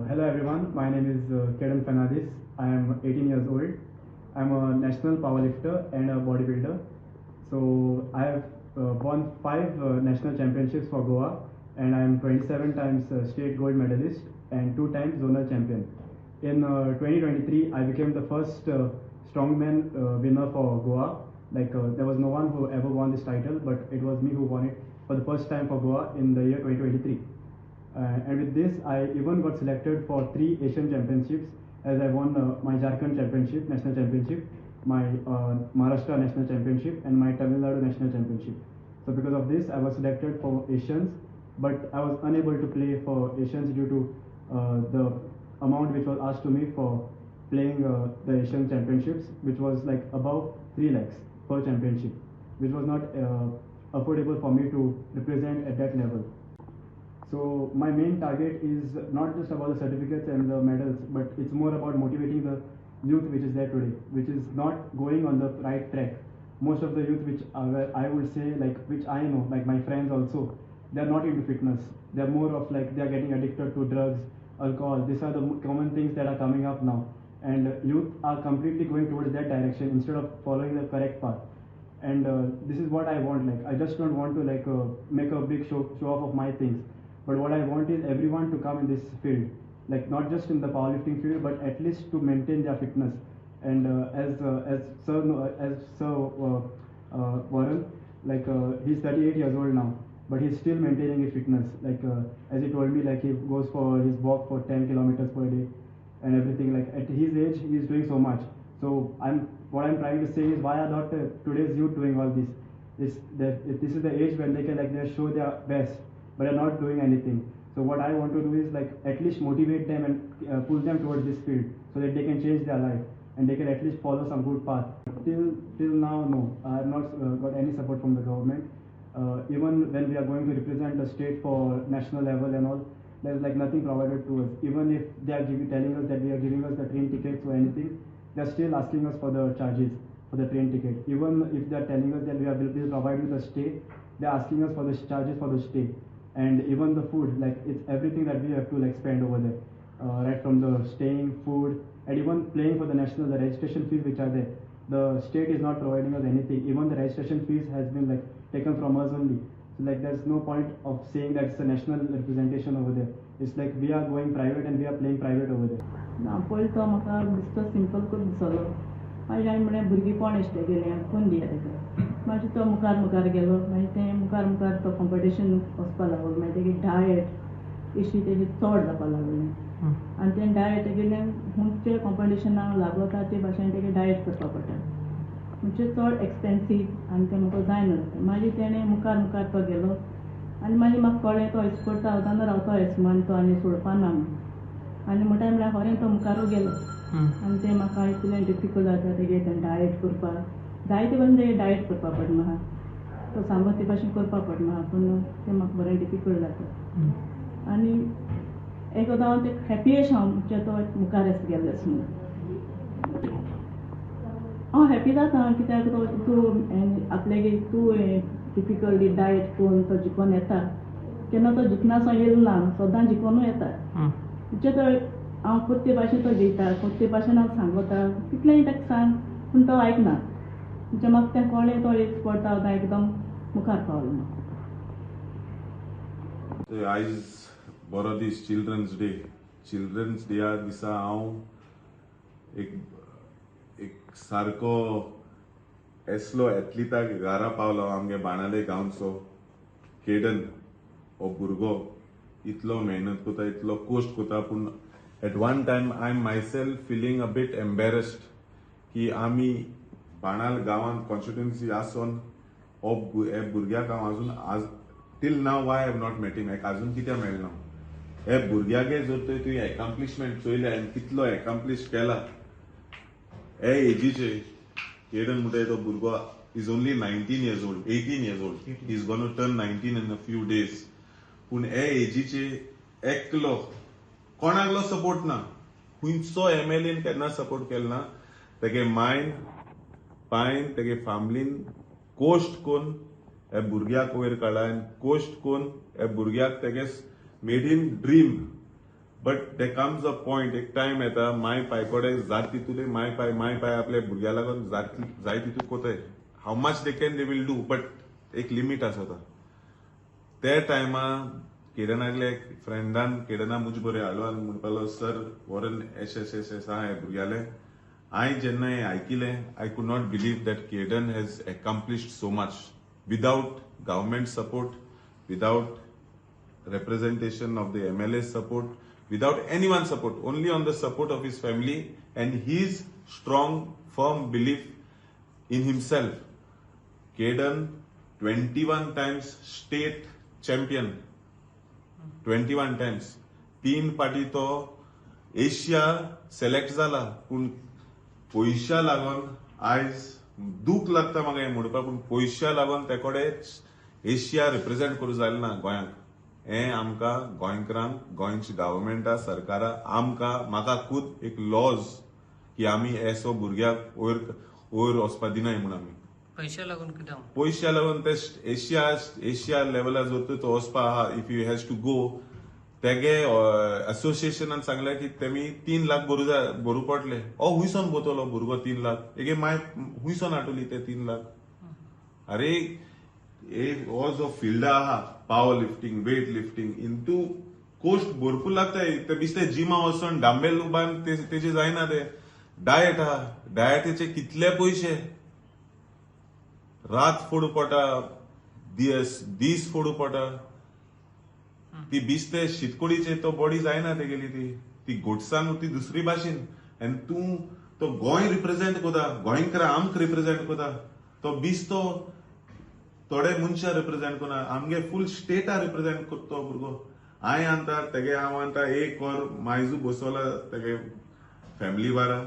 Hello everyone, my name is Kedan Fernandez. I am 18 years old. I am a national powerlifter and a bodybuilder. So I have won 5 national championships for Goa, and I am 27 times state gold medalist and 2 times zonal champion. In 2023, I became the first strongman winner for Goa. There was no one who ever won this title, but it was me who won it for the first time for Goa in the year 2023. And with this, I even got selected for 3 Asian championships, as I won my Jharkhand championship, national championship, my Maharashtra national championship, and my Tamil Nadu national championship. So because of this, I was selected for Asians, but I was unable to play for Asians due to the amount which was asked to me for playing the Asian championships, which was like above 3 lakhs per championship, which was not affordable for me to represent at that level. So my main target is not just about the certificates and the medals, but it's more about motivating the youth which is there today, which is not going on the right track. Most of the youth which are, I would say, like which I know, like my friends also, they're not into fitness. They're more of like they're getting addicted to drugs, alcohol. These are the common things that are coming up now, and youth are completely going towards that direction instead of following the correct path. And this is what I want. Like I just don't want to make a big show off of my things. But what I want is everyone to come in this field, like not just in the powerlifting field, but at least to maintain their fitness. And as Sir Warren, he's 38 years old now, but he's still maintaining his fitness. As he told me, like he goes for his walk for 10 kilometers per day, and everything. Like at his age, he's doing so much. So what I'm trying to say is, why are not today's youth doing all this? This is the age when they can they show their best, but are not doing anything. So what I want to do is at least motivate them and pull them towards this field so that they can change their life and they can at least follow some good path. Till now, no, I have not got any support from the government. Even when we are going to represent the state for national level and all, there's nothing provided to us. Even if they are telling us that we are giving us the train tickets or anything, they're still asking us for the charges for the train ticket. Even if they're telling us that we will provide you the stay, they're asking us for the charges for the stay. And even the food, it's everything that we have to spend over there, right from the staying, food, and even playing for the national, the registration fees which are there. The state is not providing us anything. Even the registration fees has been taken from us only. So there's no point of saying that it's a national representation over there. It's we are going private and we are playing private over there. ना पयलीं तो म्हाका दिसता simple करून दिसलो मागीर हांवें म्हळें भुरगेंपण इश्ट गेलें कोण दिया तेका मागीर तो मुखार गेलो मागीर तें मुखार तो कॉम्पिटिशन वचपा लागलो मागीर तेगे डायट इशी तेजी चड जावपा लागलें आनी तें डायट गेलें खंयच्या कॉम्पिटिशनाक लागलो ते भाशेन तेगे डायट करपा पडटा म्हणजे चड एक्सपेन्सीव आनी तें म्हाका जायना मागीर तेणें मुखार तो गेलो आनी मागीर म्हाका कळ्ळें तो एक्सपर्ट रावतना रावता एसमान तो आनी सोडपा ना आनी म्हणटा म्हळ्यार खरें तो मुखारू गेलो आनी तें म्हाका इतलें डिफिकल्ट जाता तेगे तें डायट करपाक जायते भशेन तेगे डायट करपा पडना तो सांगो ते भाशेन करपा पडना पूण तें म्हाका बरें डिफिकल्ट जाता आनी एकदां हांव तें हॅपी अशें हांव म्हणजे तो मुखार गेल्लो म्हणून हांव हॅपी जाता कित्याक तो तूं आपल्यागे तूं डिफिकल्टी डायट करून तो जिखोन येता केन्ना तो जिखनासो येयलो ना सदां जिखोनू येता म्हणजे तो हांव कोत्ते भाशेन तो जैता कोत्ते भाशेन हांव सांगता तितलेंय ताका सांग पूण तो आयकना म्हणजे म्हाका तें कळ्ळें तो एक्सपर्ट हांव एकदम मुखार पावलो आयज बरो दीस चिल्ड्रन्स डे दिसा हांव एक सारको एसलो एथलीटाक घरा पावलो आमगे बाणाले गांवचो केडन हो भुरगो इतलो मेहनत कोता इतलो कोस्ट कोता पूण at one time I am myself feeling a bit embarrassed की आमी बाणाल गांवांत कॉन्स्टिट्युएन्सी आसोन हो भुरग्याक हांव अजून आज टील नाव why have not met him अजून कित्याक मेळना हे भुरग्यागे जर तर तुवें एकम्प्लिशमेंट चोयले आनी कितलो एकम्प्लिश केला हे एजीचे केडन म्हणटा तो भुरगो is only 19 years old, 18 years old. He's going to turn 19 in a few days. पूण हे एजीचे एकलो कोणाकलो सपोर्ट ना. खंयचो एमएलएन केन्ना सपोर्ट केलो ना. तेगे मायन पायन तेगे फॅमिलीन कोश्ट कोन्न हे भुरग्याक वयर काडला. कोश्ट कोन्न हे भुरग्याक तेगे made him dream. But they comes a point, एक टाइम येता माय पायकोडे जात तितूले माय पाय आपल्या भुरग्या लागून जाय तितू कोताय. How much they can they will do, but एक लिमिट आसता. त्या टायमा केडनागले फ्रेंडान केडना मुज बरे हाडलो आनी म्हणपालो सर वॉरन एश आहा हे भुरग्याले. हांवें जेन्ना हें आयकिलें I could not believe that Kedan has accomplished so much without government support, without representation of the MLA support, without anyone's support, only on the support of his family and his strong, firm belief in himself. Kedan 21 times state champion, 21 times. 3 पाटी तो Asia select जाला. पूण पयशा लागून आयज दूख लागता म्हाका हें म्हणपाक, पूण पयशा लागून ते कडेन एशिया रिप्रेझेंट करूं जालें ना गोंयांक. हें आमकां गोंयकारांक, गोंयची गव्हर्मेंटा सरकारा आमकां म्हाका खूद एक लॉज की आमी एसो भुरग्याक वयर वचपा दिनाय म्हूण. आमी पैशा लागून कित्याक पयशा लागून ते एशिया लेवलार जर तो वचपा आहा, if you has to go, तेगे असोसिएशनान सांगलें की तेमी 3 लाख भरू पडले. हुंयसोन बोतलो भुरगो 3 लाख. एगे माय हुंयसोन हाडटली ते 3 लाख. अरे हो जो फिल्ड आहा पावर लिफ्टिंग, वेट लिफ्टिंग, इंतू कोस्ट भरपूर लागताय. ते बिस्ते जिमा वचून डांबेल उबान तेजे जायना. ते डायट आहा, डायटीचे कितले पयशे, रात फोडू पडटा, दीस फोडू पडटा. ती बिस्ते शीतकोडीचे तो बॉडी जायना तेगेली. ती घोटसान ती दुसरी भाशेन. आनी तूं तो गोंय रिप्रेझेंट कोता, गोंयकारां आमकां रिप्रेझेंट कोता. तो बिस्तो थोडे मनशां रिप्रेझेंट कोना, आमगे फूल स्टेटा रिप्रेझेंट कोता तो भुरगो. हांवें आंता तेगे हांव आंता एक वर मायजू बसवला तेगे फॅमिली बारा.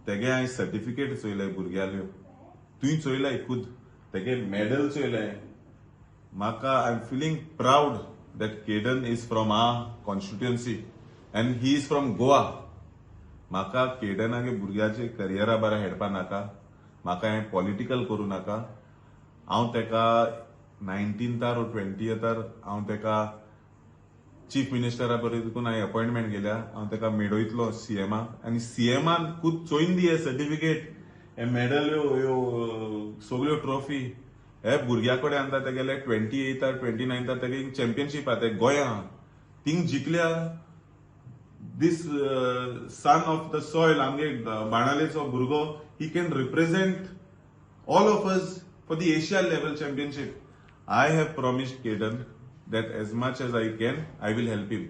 तेगे हांवें सर्टिफिकेट चोयले भुरग्याल्यो. तुवें चोयलाय खूद तेगे मेडल चोयले. म्हाका I am feeling proud that Kedan is from our constituency and he is from Goa. म्हाका केडनागे भुरग्याचे करियरा बरा हेडपा नाका. म्हाका हें पॉलिटिकल करूं नाका. हांव तेका 19th or 20th हांव तेका चीफ मिनिस्टरा बरोबर देखून हांवें अपॉइंटमेंट केल्या. हांव तेका मेळयतलो सीएमाक. आनी सीएमान खूद चोयन दी हे सर्टिफिकेट, हे मेडल, ह्यो सगळ्यो ट्रॉफी. हे भुरग्या कडेन आंता तेगेले 28th or 29th तेगे चॅम्पियनशीप आहा ते गोंया. थिंग जिखल्या this son of the soil, आमगे बाणालेचो भुरगो, he can represent all of us for the Asia level championship. I have promised Kedan that as much as I can, I will help him.